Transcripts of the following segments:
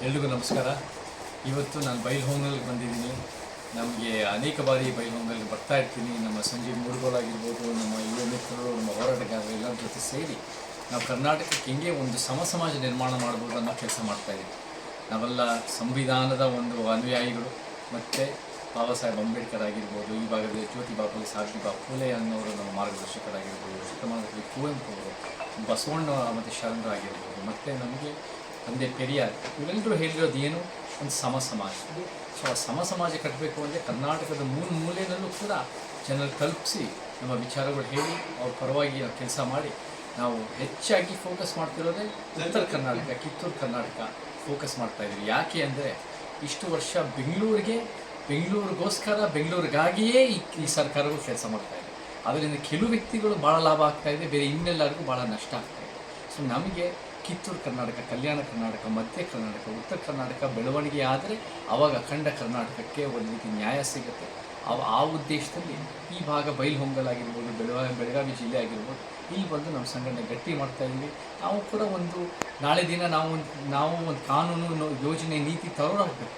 ಎಲ್ರಿಗೂ ನಮಸ್ಕಾರ. ಇವತ್ತು ನಾನು ಬೈಲ್ಹೊಂಗಲ್ಗೆ ಬಂದಿದ್ದೀನಿ. ನಮಗೆ ಅನೇಕ ಬಾರಿ ಬೈಲ್ಹೊಂಗಲ್ಗೆ ಬರ್ತಾ ಇರ್ತೀನಿ. ನಮ್ಮ ಸಂಜೀವ್ ಮುರುಗೋಲ್ ಆಗಿರ್ಬೋದು, ನಮ್ಮ ಯುವ ಮಿತ್ರರು, ನಮ್ಮ ಹೋರಾಟಗಾರರು ಎಲ್ಲರ ಜೊತೆ ಸೇರಿ ನಾವು ಕರ್ನಾಟಕಕ್ಕೆ ಹೆಂಗೆ ಒಂದು ಸಮಾಜ ನಿರ್ಮಾಣ ಮಾಡ್ಬೋದು ಅನ್ನೋ ಕೆಲಸ ಮಾಡ್ತಾಯಿದ್ದೀವಿ. ನಾವೆಲ್ಲ ಸಂವಿಧಾನದ ಒಂದು ಅನುಯಾಯಿಗಳು. ಮತ್ತು ಬಾಬಾ ಸಾಹೇಬ್ ಅಂಬೇಡ್ಕರ್ ಆಗಿರ್ಬೋದು, ಈ ಭಾಗದಲ್ಲಿ ಜ್ಯೋತಿಬಾ ಸಾವಿತ್ರಿಬಾ ಫುಲೆ ಅನ್ನೋರು ನಮ್ಮ ಮಾರ್ಗದರ್ಶಕರಾಗಿರ್ಬೋದು, ಶತಮಾನದಲ್ಲಿ ಕುವೆಂಪು ಅವರು, ಬಸವಣ್ಣ ಮತ್ತು ಶರಣರು ಆಗಿರ್ಬೋದು, ಮತ್ತು ನಮಗೆ ತಂದೆ ಪೆರಿಯಾರ್, ಇವೆಲ್ಲರೂ ಹೇಳಿರೋದು ಏನು, ಒಂದು ಸಮಾಜ. ಸೊ ಆ ಸಮಾಜ ಕಟ್ಟಬೇಕು ಅಂದರೆ ಕರ್ನಾಟಕದ ಮೂಲೆಯಲ್ಲೂ ಕೂಡ ಜನರು ತಲುಪಿಸಿ ನಮ್ಮ ವಿಚಾರಗಳು ಹೇಳಿ ಅವ್ರ ಪರವಾಗಿ ನಾವು ಕೆಲಸ ಮಾಡಿ ನಾವು ಹೆಚ್ಚಾಗಿ ಫೋಕಸ್ ಮಾಡ್ತಿರೋದೇ ಉತ್ತರ ಕರ್ನಾಟಕ, ಕಿತ್ತೂರು ಕರ್ನಾಟಕ ಫೋಕಸ್ ಮಾಡ್ತಾಯಿದ್ದೀವಿ. ಯಾಕೆ ಅಂದರೆ ಇಷ್ಟು ವರ್ಷ ಬೆಂಗಳೂರಿಗೋಸ್ಕರ ಬೆಂಗಳೂರಿಗಾಗಿಯೇ ಈ ಸರ್ಕಾರಗಳು ಕೆಲಸ ಮಾಡ್ತಾಯಿದೆ. ಅದರಿಂದ ಕೆಲವು ವ್ಯಕ್ತಿಗಳು ಭಾಳ ಲಾಭ ಆಗ್ತಾಯಿದೆ, ಬೇರೆ ಇನ್ನೆಲ್ಲರಿಗೂ ಭಾಳ ನಷ್ಟ ಆಗ್ತಾಯಿದೆ. ಸೊ ನಮಗೆ ಕಿತ್ತೂರು ಕರ್ನಾಟಕ, ಕಲ್ಯಾಣ ಕರ್ನಾಟಕ, ಮಧ್ಯ ಕರ್ನಾಟಕ, ಉತ್ತರ ಕರ್ನಾಟಕ ಬೆಳವಣಿಗೆ ಆದರೆ ಆವಾಗ ಅಖಂಡ ಕರ್ನಾಟಕಕ್ಕೆ ಒಂದು ರೀತಿ ನ್ಯಾಯ ಸಿಗುತ್ತೆ. ಆ ಉದ್ದೇಶದಲ್ಲಿ ಈ ಭಾಗ ಬೈಲ್ಹೊಂಗಲ್ ಆಗಿರ್ಬೋದು, ಬೆಳಗಾವಿ ಜಿಲ್ಲೆ ಆಗಿರ್ಬೋದು, ಇಲ್ಲಿ ಬಂದು ನಮ್ಮ ಸಂಘಟನೆ ಗಟ್ಟಿ ಮಾಡ್ತಾಯಿದ್ವಿ. ನಾವು ಕೂಡ ಒಂದು ನಾಳೆ ದಿನ ನಾವು ಒಂದು ಕಾನೂನು ಯೋಜನೆ ನೀತಿ ತರೋರಾಗಬೇಕು.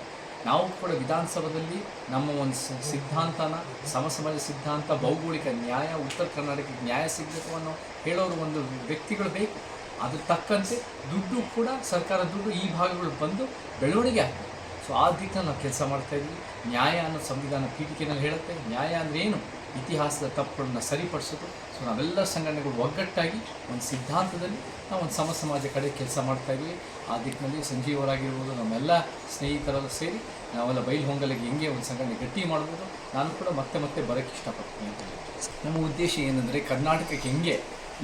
ನಾವು ಕೂಡ ವಿಧಾನಸಭೆಯಲ್ಲಿ ನಮ್ಮ ಒಂದು ಸಿದ್ಧಾಂತನ ಸಮಾಜ ಸಿದ್ಧಾಂತ, ಭೌಗೋಳಿಕ ನ್ಯಾಯ, ಉತ್ತರ ಕರ್ನಾಟಕಕ್ಕೆ ನ್ಯಾಯ ಸಿಗಬೇಕು ಅನ್ನೋ ಹೇಳೋರು ಒಂದು ವ್ಯಕ್ತಿಗಳು ಬೇಕು. ಅದ್ರ ತಕ್ಕಂತೆ ದುಡ್ಡು ಕೂಡ ಸರ್ಕಾರ ದುಡ್ಡು ಈ ಭಾಗಗಳು ಬಂದು ಬೆಳವಣಿಗೆ ಆಗ್ತದೆ. ಸೊ ಆ ದಿಕ್ಕಲ್ಲಿ ನಾವು ಕೆಲಸ ಮಾಡ್ತಾಯಿದ್ವಿ. ನ್ಯಾಯ ಅನ್ನೋ ಸಂವಿಧಾನ ಪೀಠಿಕೆನಲ್ಲಿ ಹೇಳುತ್ತೆ. ನ್ಯಾಯ ಅಂದರೆ ಏನು, ಇತಿಹಾಸದ ತಪ್ಪುಗಳನ್ನ ಸರಿಪಡಿಸೋದು. ಸೊ ನಾವೆಲ್ಲ ಸಂಘಟನೆಗಳು ಒಗ್ಗಟ್ಟಾಗಿ ಒಂದು ಸಿದ್ಧಾಂತದಲ್ಲಿ ನಾವು ಒಂದು ಸಮಾಜ ಕಡೆ ಕೆಲಸ ಮಾಡ್ತಾಯಿದ್ವಿ. ಆ ದಿಕ್ಕಿನಲ್ಲಿ ಸಂಜೀವ್ ಅವರಾಗಿರ್ಬೋದು, ನಮ್ಮೆಲ್ಲ ಸ್ನೇಹಿತರೆಲ್ಲ ಸೇರಿ ನಾವೆಲ್ಲ ಬೈಲ್ಹೊಂಗಲಿಗೆ ಹೆಂಗೆ ಒಂದು ಸಂಘಟನೆ ಗಟ್ಟಿ ಮಾಡ್ಬೋದು. ನಾನು ಕೂಡ ಮತ್ತೆ ಬರೋಕ್ಕೆ ಇಷ್ಟಪಡ್ತೀನಿ ಅಂತ ಹೇಳಿ. ನಮ್ಮ ಉದ್ದೇಶ ಏನಂದರೆ ಕರ್ನಾಟಕಕ್ಕೆ ಹೆಂಗೆ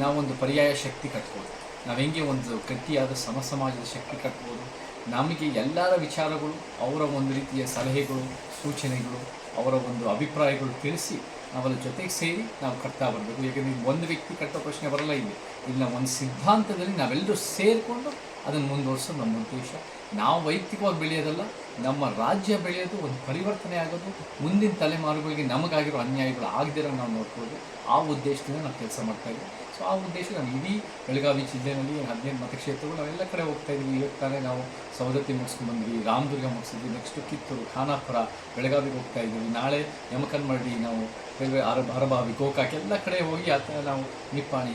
ನಾವೊಂದು ಪರ್ಯಾಯ ಶಕ್ತಿ ಕಟ್ಬೋದು, ನಾವು ಹೆಂಗೆ ಒಂದು ಗಟ್ಟಿಯಾದ ಸಮಾಜದ ಶಕ್ತಿ ಕಟ್ಬೋದು. ನಮಗೆ ಎಲ್ಲರ ವಿಚಾರಗಳು, ಅವರ ಒಂದು ರೀತಿಯ ಸಲಹೆಗಳು, ಸೂಚನೆಗಳು, ಅವರ ಒಂದು ಅಭಿಪ್ರಾಯಗಳು ತಿಳಿಸಿ ನಾವೆಲ್ಲ ಜೊತೆಗೆ ಸೇರಿ ನಾವು ಕಟ್ತಾ ಬರಬೇಕು. ಯಾಕೆಂದರೆ ಒಂದು ವ್ಯಕ್ತಿ ಕಟ್ಟೋ ಪ್ರಶ್ನೆ ಬರಲ್ಲ. ಇಲ್ಲಿ ನಾವು ಒಂದು ಸಿದ್ಧಾಂತದಲ್ಲಿ ನಾವೆಲ್ಲರೂ ಸೇರಿಕೊಂಡು ಅದನ್ನು ಮುಂದುವರಿಸೋದು ನಮ್ಮ ಉದ್ದೇಶ. ನಾವು ವೈಯಕ್ತಿಕವಾಗಿ ಬೆಳೆಯೋದಲ್ಲ, ನಮ್ಮ ರಾಜ್ಯ ಬೆಳೆಯೋದು, ಒಂದು ಪರಿವರ್ತನೆ ಆಗೋದು, ಮುಂದಿನ ತಲೆಮಾರುಗಳಿಗೆ ನಮಗಾಗಿರೋ ಅನ್ಯಾಯಗಳು ಆಗದಿರೋ ನಾವು ನೋಡ್ಕೊಳ್ಳೋದು. ಆ ಉದ್ದೇಶದಿಂದ ನಾವು ಕೆಲಸ ಮಾಡ್ತಾಯಿದ್ವಿ. ಸೊ ಆ ಉದ್ದೇಶ ನಾವು ಇಡೀ ಬೆಳಗಾವಿ ಜಿಲ್ಲೆಯಲ್ಲಿ 15 ಮತಕ್ಷೇತ್ರಗಳು ನಾವೆಲ್ಲ ಕಡೆ ಹೋಗ್ತಾಯಿದ್ವಿ. ಇವತ್ತು ತಾನೇ ನಾವು ಸವದತ್ತಿ ಮುಗಿಸ್ಕೊಂಡ್ಬಂದ್ವಿ, ರಾಮದುರ್ಗ ಮುಗಿಸಿದ್ವಿ, ನೆಕ್ಸ್ಟು ಕಿತ್ತೂರು, ಖಾನಾಪುರ, ಬೆಳಗಾವಿಗೆ ಹೋಗ್ತಾಯಿದ್ವಿ. ನಾಳೆ ಯಮಕನ್ಮಡಿ, ನಾವು ಹರಬಾವಿ, ಗೋಕಾಕ್ ಎಲ್ಲ ಕಡೆ ಹೋಗಿ ನಾವು ನಿಪ್ಪಾಣಿ,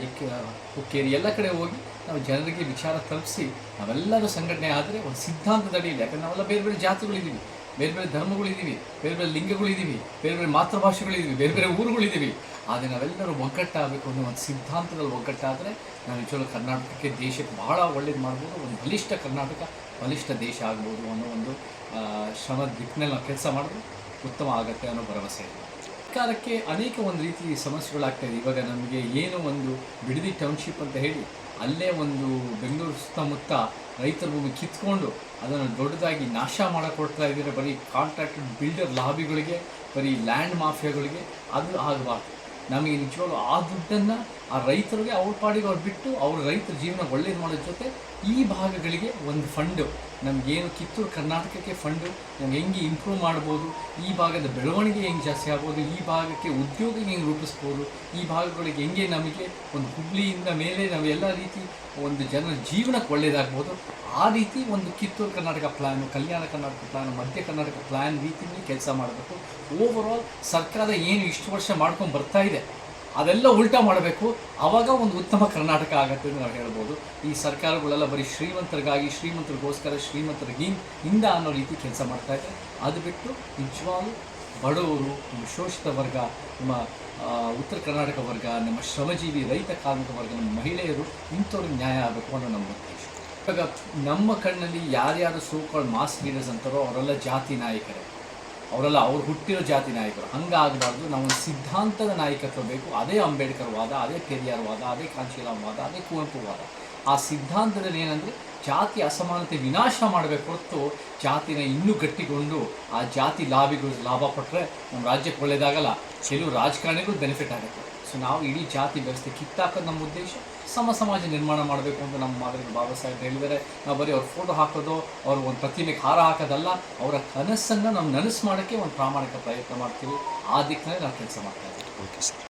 ಹುಕ್ಕೇರಿ ಎಲ್ಲ ಕಡೆ ಹೋಗಿ ನಾವು ಜನರಿಗೆ ವಿಚಾರ ತಲುಪಿಸಿ ನಾವೆಲ್ಲರೂ ಸಂಘಟನೆ ಆದರೆ ಒಂದು ಸಿದ್ಧಾಂತದಡಿ ಇಲ್ಲ. ಯಾಕಂದರೆ ನಾವೆಲ್ಲ ಬೇರೆ ಜಾತಿಗಳಿದ್ದೀವಿ, ಬೇರೆ ಧರ್ಮಗಳಿದ್ದೀವಿ, ಬೇರೆ ಲಿಂಗಗಳಿದ್ದೀವಿ, ಬೇರೆ ಮಾತೃಭಾಷೆಗಳಿದ್ದೀವಿ, ಬೇರೆ ಊರುಗಳಿದ್ದೀವಿ. ಆದರೆ ನಾವೆಲ್ಲರೂ ಒಗ್ಗಟ್ಟಾಗಬೇಕು ಅನ್ನೋ ಒಂದು ಸಿದ್ಧಾಂತದಲ್ಲಿ ಒಗ್ಗಟ್ಟಾದರೆ ನಾವು ನಿಜವಾಗ್ಲೂ ಕರ್ನಾಟಕಕ್ಕೆ, ದೇಶಕ್ಕೆ ಭಾಳ ಒಳ್ಳೇದು ಮಾಡ್ಬೋದು. ಒಂದು ಬಲಿಷ್ಠ ಕರ್ನಾಟಕ, ಬಲಿಷ್ಠ ದೇಶ ಆಗ್ಬೋದು ಅನ್ನೋ ಒಂದು ಶ್ರಮದ ದಿಕ್ಕಿನಲ್ಲಿ ನಾವು ಕೆಲಸ ಮಾಡಿದ್ರೆ ಉತ್ತಮ ಆಗುತ್ತೆ ಅನ್ನೋ ಭರವಸೆ ಇದೆ. ಸರ್ಕಾರಕ್ಕೆ ಅನೇಕ ಒಂದು ರೀತಿ ಸಮಸ್ಯೆಗಳಾಗ್ತಾಯಿದೆ. ಇವಾಗ ನಮಗೆ ಏನು ಒಂದು ಬಿಡದಿ ಟೌನ್ಶಿಪ್ ಅಂತ ಹೇಳಿ ಅಲ್ಲೇ ಒಂದು ಬೆಂಗಳೂರು ಸುತ್ತಮುತ್ತ ರೈತರ ಭೂಮಿ ಕಿತ್ಕೊಂಡು ಅದನ್ನು ದೊಡ್ಡದಾಗಿ ನಾಶ ಮಾಡಿಕೊಡ್ತಾ ಇದ್ದಾರೆ. ಬರೀ ಕಾಂಟ್ರಾಕ್ಟೆಡ್ ಬಿಲ್ಡರ್ ಲಾಬಿಗಳಿಗೆ, ಬರೀ ಲ್ಯಾಂಡ್ ಮಾಫಿಯಾಗಳಿಗೆ ಅದು ಆಗಬಾರ್ದು. ನಮಗೆ ನಿಜವಾಗ್ಲೂ ಆ ದುಡ್ಡನ್ನು ಆ ರೈತರಿಗೆ ಅವ್ರ ಪಾಡಿಗೆ ಅವ್ರು ಬಿಟ್ಟು ಅವ್ರ ರೈತರ ಜೀವನ ಒಳ್ಳೇದು ಮಾಡೋದ್ರ ಜೊತೆ ಈ ಭಾಗಗಳಿಗೆ ಒಂದು ಫಂಡು, ನಮಗೇನು ಕಿತ್ತೂರು ಕರ್ನಾಟಕಕ್ಕೆ ಫಂಡು, ನಮ್ಗೆ ಹೆಂಗೆ ಇಂಪ್ರೂವ್ ಮಾಡ್ಬೋದು, ಈ ಭಾಗದ ಬೆಳವಣಿಗೆ ಹೆಂಗೆ ಜಾಸ್ತಿ ಆಗ್ಬೋದು, ಈ ಭಾಗಕ್ಕೆ ಉದ್ಯೋಗ ಹೆಂಗೆ ರೂಪಿಸ್ಬೋದು, ಈ ಭಾಗಗಳಿಗೆ ಹೆಂಗೆ ನಮಗೆ ಒಂದು ಹುಬ್ಳಿಯಿಂದ ಮೇಲೆ ನಾವು ಎಲ್ಲ ರೀತಿ ಒಂದು ಜನರ ಜೀವನಕ್ಕೆ ಒಳ್ಳೆಯದಾಗ್ಬೋದು. ಆ ರೀತಿ ಒಂದು ಕಿತ್ತೂರು ಕರ್ನಾಟಕ ಪ್ಲ್ಯಾನು, ಕಲ್ಯಾಣ ಕರ್ನಾಟಕ ಪ್ಲ್ಯಾನು, ಮಧ್ಯ ಕರ್ನಾಟಕ ಪ್ಲ್ಯಾನ್ ರೀತಿಯಲ್ಲಿ ಕೆಲಸ ಮಾಡಬೇಕು. ಓವರಾಲ್ ಸರ್ಕಾರ ಏನು ಇಷ್ಟು ವರ್ಷ ಮಾಡ್ಕೊಂಡು ಬರ್ತಾ ಇದೆ ಅದೆಲ್ಲ ಉಲ್ಟಾ ಮಾಡಬೇಕು. ಆವಾಗ ಒಂದು ಉತ್ತಮ ಕರ್ನಾಟಕ ಆಗುತ್ತೆ ಅಂತ ನಾವು ಹೇಳ್ಬೋದು. ಈ ಸರ್ಕಾರಗಳೆಲ್ಲ ಬರೀ ಶ್ರೀಮಂತರಿಗೋಸ್ಕರ ಶ್ರೀಮಂತರಿಗಿಂದ ಅನ್ನೋ ರೀತಿ ಕೆಲಸ ಮಾಡ್ತಾಯಿದೆ. ಅದು ಬಿಟ್ಟು ನಿಜವಾಗ್ಲೂ ಬಡವರು, ನಮ್ಮ ಶೋಷಿತ ವರ್ಗ, ನಮ್ಮ ಉತ್ತರ ಕರ್ನಾಟಕ ವರ್ಗ, ನಮ್ಮ ಶ್ರಮಜೀವಿ ರೈತ ಕಾರ್ಮಿಕ ವರ್ಗ, ನಮ್ಮ ಮಹಿಳೆಯರು, ಇಂಥವ್ರಿಗೆ ನ್ಯಾಯ ಆಗಬೇಕು ಅನ್ನೋ ನಮ್ಮ ಉದ್ದೇಶ. ಇವಾಗ ನಮ್ಮ ಕಣ್ಣಲ್ಲಿ ಯಾರ್ಯಾರು ಸೋಕಾಲ್ಡ್ ಮಾಸ್ ಲೀಡರ್ಸ್ ಅಂತಾರೋ ಅವರೆಲ್ಲ ಜಾತಿ ನಾಯಕರೇ, ಅವರೆಲ್ಲ ಅವ್ರು ಹುಟ್ಟಿರೋ ಜಾತಿ ನಾಯಕರು. ಹಂಗಾಗಬಾರ್ದು. ನಾವು ಒಂದು ಸಿದ್ಧಾಂತದ ನಾಯಕತ್ವ ಬೇಕು. ಅದೇ ಅಂಬೇಡ್ಕರ್ ವಾದ, ಅದೇ ಪೆರಿಯಾರ್ ವಾದ, ಅದೇ ಕಾಂಚೀರಾಮ್ ವಾದ, ಅದೇ ಕುವೆಂಪು ವಾದ. ಆ ಸಿದ್ಧಾಂತದಲ್ಲಿ ಏನಂದರೆ ಜಾತಿ ಅಸಮಾನತೆ ವಿನಾಶ ಮಾಡಬೇಕು ಹೊರತು ಜಾತಿನ ಇನ್ನೂ ಗಟ್ಟಿಗೊಂಡು ಆ ಜಾತಿ ಲಾಭಿಗಳು ಲಾಭ ಪಟ್ಟರೆ ನಮ್ಮ ರಾಜ್ಯಕ್ಕೆ ಒಳ್ಳೆಯದಾಗಲ್ಲ. ಕೆಲವು ರಾಜಕಾರಣಿಗಳು ಬೆನಿಫಿಟ್ ಆಗುತ್ತೆ. ಸೊ ನಾವು ಇಡೀ ಜಾತಿ ವ್ಯವಸ್ಥೆ ಕಿತ್ತಾಕೋದು ನಮ್ಮ ಉದ್ದೇಶ. ಸಮಾಜ ನಿರ್ಮಾಣ ಮಾಡಬೇಕು ಅಂತ ನಮ್ಮ ಮಾದರಿ ಬಾಬಾ ಸಾಹೇಬ್ ಹೇಳಿದ್ದಾರೆ. ನಾವು ಬರೀ ಅವ್ರ ಫೋಟೋ ಹಾಕೋದು, ಅವ್ರ ಒಂದು ಪ್ರತಿಮೆಗೆ ಹಾರ ಹಾಕೋದಲ್ಲ, ಅವರ ಕನಸನ್ನು ನಾವು ನನಸು ಮಾಡೋಕ್ಕೆ ಒಂದು ಪ್ರಾಮಾಣಿಕ ಪ್ರಯತ್ನ ಮಾಡ್ತೀವಿ. ಆ ದಿಕ್ಕಿನಲ್ಲಿ ನಾವು ಕೆಲಸ ಮಾಡ್ತಾ ಇದ್ದೀವಿ. Okay sir.